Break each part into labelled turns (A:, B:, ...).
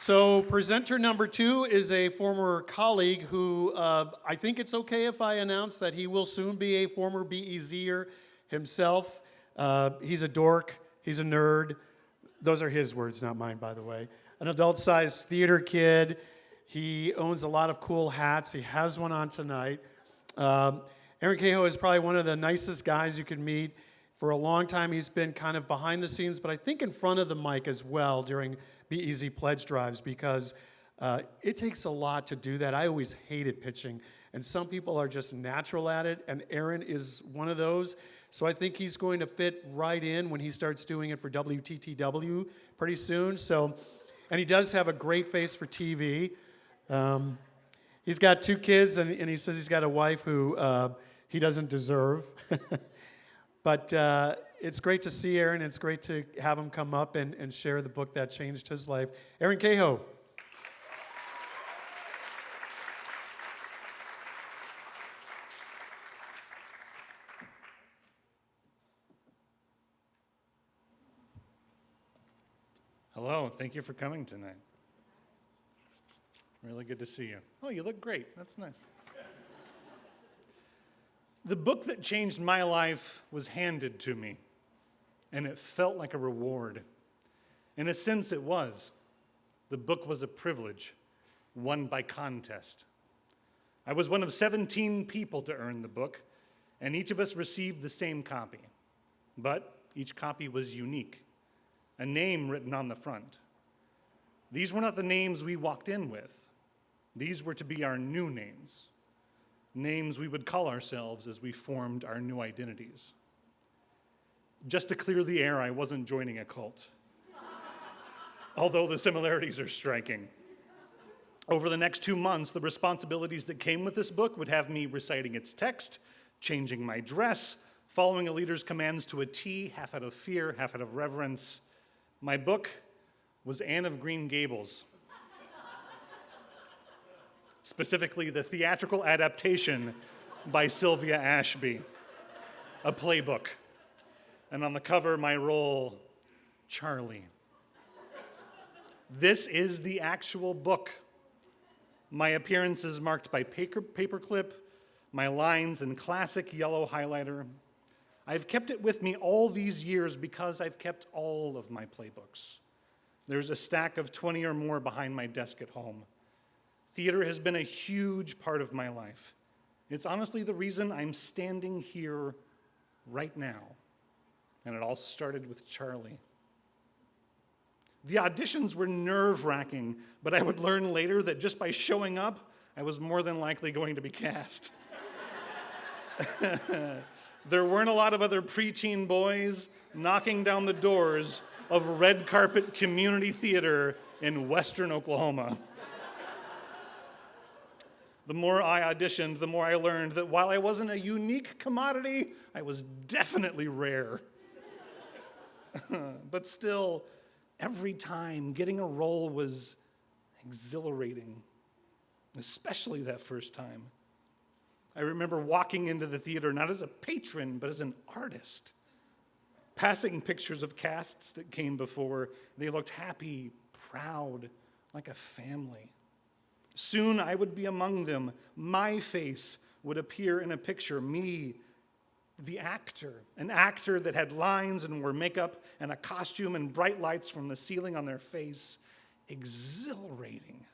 A: So presenter number 2 is a former colleague who I think it's okay if I announce that he will soon be a former BEZer himself. He's a dork. He's a nerd. Those are his words, not mine, by the way. An adult-sized theater kid. He owns a lot of cool hats. He has one on tonight. Erin Kahoa is probably one of the nicest guys you can meet. For a long time, he's been kind of behind the scenes, but I think in front of the mic as well during BEZ pledge drives, because it takes a lot to do that. I always hated pitching, and some people are just natural at it, and Erin is one of those. So I think he's going to fit right in when he starts doing it for WTTW pretty soon. And he does have a great face for TV. He's got 2 kids, and he says he's got a wife who he doesn't deserve. But it's great to see Erin. It's great to have him come up and share the book that changed his life. Erin Kahoa.
B: Hello, thank you for coming tonight. Really good to see you. Oh, you look great. That's nice. The book that changed my life was handed to me, and it felt like a reward. In a sense, it was. The book was a privilege, won by contest. I was one of 17 people to earn the book, and each of us received the same copy. But each copy was unique, a name written on the front. These were not the names we walked in with. These were to be our new names. Names we would call ourselves as we formed our new identities. Just to clear the air, I wasn't joining a cult, although the similarities are striking. Over the next 2 months, the responsibilities that came with this book would have me reciting its text, changing my dress, following a leader's commands to a T, half out of fear, half out of reverence. My book was Anne of Green Gables. Specifically, the theatrical adaptation by Sylvia Ashby, a playbook. And on the cover, my role, Charlie. This is the actual book. My appearance is marked by paperclip, my lines in classic yellow highlighter. I've kept it with me all these years because I've kept all of my playbooks. There's a stack of 20 or more behind my desk at home. Theater has been a huge part of my life. It's honestly the reason I'm standing here right now. And it all started with Charlie. The auditions were nerve-wracking, but I would learn later that just by showing up, I was more than likely going to be cast. There weren't a lot of other preteen boys knocking down the doors of red carpet community theater in western Oklahoma. The more I auditioned, the more I learned that while I wasn't a unique commodity, I was definitely rare. But still, every time, getting a role was exhilarating, especially that first time. I remember walking into the theater not as a patron, but as an artist, passing pictures of casts that came before. They looked happy, proud, like a family. Soon I would be among them. My face would appear in a picture, me, the actor, an actor that had lines and wore makeup and a costume and bright lights from the ceiling on their face. Exhilarating.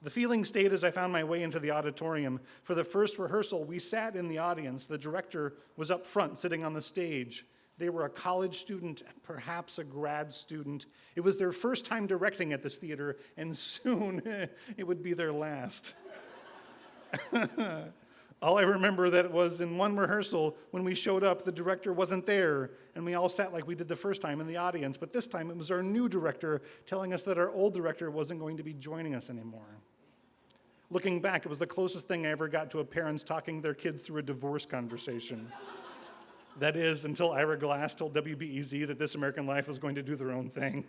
B: The feeling stayed as I found my way into the auditorium. For the first rehearsal, we sat in the audience. The director was up front, sitting on the stage. They were a college student, perhaps a grad student. It was their first time directing at this theater, and soon it would be their last. All I remember that was in one rehearsal, when we showed up, the director wasn't there, and we all sat like we did the first time in the audience, but this time it was our new director telling us that our old director wasn't going to be joining us anymore. Looking back, it was the closest thing I ever got to a parents talking their kids through a divorce conversation. That is, until Ira Glass told WBEZ that This American Life was going to do their own thing.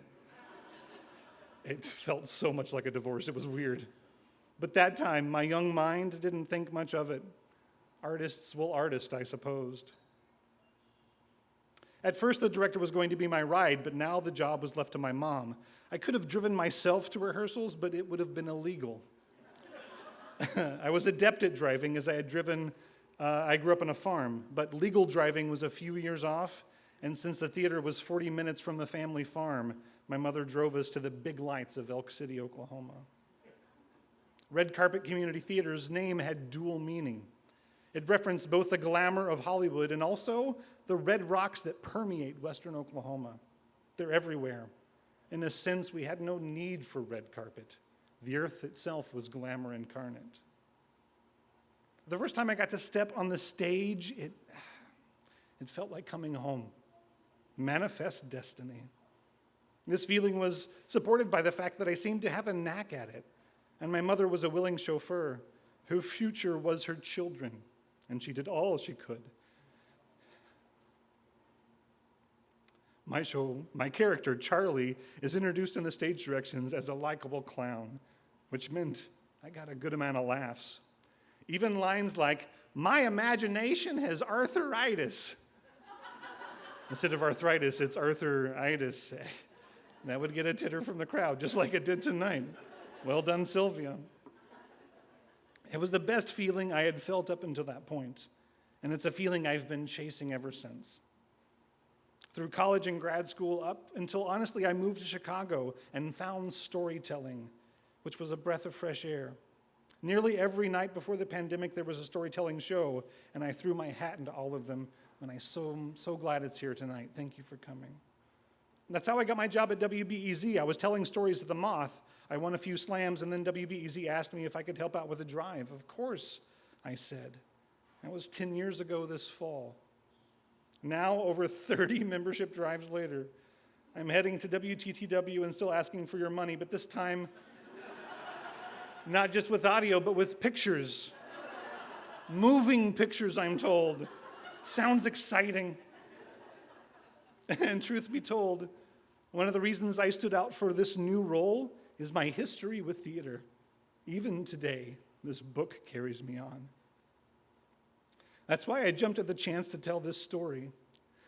B: It felt so much like a divorce. It was weird. But that time, my young mind didn't think much of it. Artists will artist, I supposed. At first, the director was going to be my ride, but now the job was left to my mom. I could have driven myself to rehearsals, but it would have been illegal. I was adept at driving as I grew up on a farm, but legal driving was a few years off, and since the theater was 40 minutes from the family farm, my mother drove us to the big lights of Elk City, Oklahoma. Red Carpet Community Theater's name had dual meaning. It referenced both the glamour of Hollywood and also the red rocks that permeate western Oklahoma. They're everywhere. In a sense, we had no need for red carpet. The earth itself was glamour incarnate. The first time I got to step on the stage, it felt like coming home. Manifest destiny. This feeling was supported by the fact that I seemed to have a knack at it, and my mother was a willing chauffeur. Her future was her children, and she did all she could. My character, Charlie, is introduced in the stage directions as a likable clown, which meant I got a good amount of laughs. Even lines like, "My imagination has arthritis." Instead of arthritis, it's arthuritis. That would get a titter from the crowd, just like it did tonight. Well done, Sylvia. It was the best feeling I had felt up until that point, and it's a feeling I've been chasing ever since. Through college and grad school, up until honestly I moved to Chicago and found storytelling, which was a breath of fresh air. Nearly every night before the pandemic, there was a storytelling show, and I threw my hat into all of them, and I'm so glad it's here tonight. Thank you for coming. That's how I got my job at WBEZ. I was telling stories at the Moth. I won a few slams, and then WBEZ asked me if I could help out with a drive. Of course, I said. That was 10 years ago this fall. Now, over 30 membership drives later, I'm heading to WTTW and still asking for your money, but this time, not just with audio, but with pictures. Moving pictures, I'm told. Sounds exciting. And truth be told, one of the reasons I stood out for this new role is my history with theater. Even today, this book carries me on. That's why I jumped at the chance to tell this story.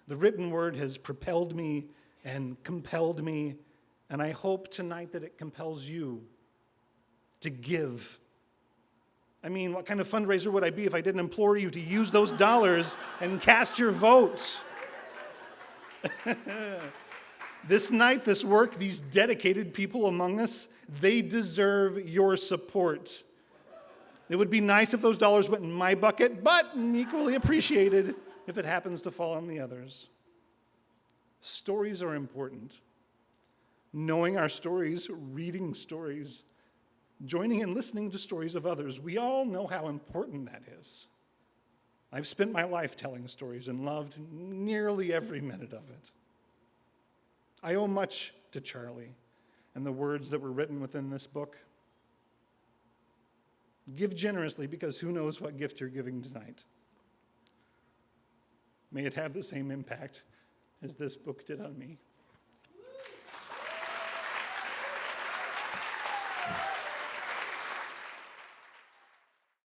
B: The written word has propelled me and compelled me, and I hope tonight that it compels you to give. I mean, what kind of fundraiser would I be if I didn't implore you to use those dollars and cast your vote? This night, this work, these dedicated people among us, they deserve your support. It would be nice if those dollars went in my bucket, but equally appreciated if it happens to fall on the others. Stories are important. Knowing our stories, reading stories, joining and listening to stories of others, we all know how important that is. I've spent my life telling stories and loved nearly every minute of it. I owe much to Charlie and the words that were written within this book. Give generously, because who knows what gift you're giving tonight. May it have the same impact as this book did on me.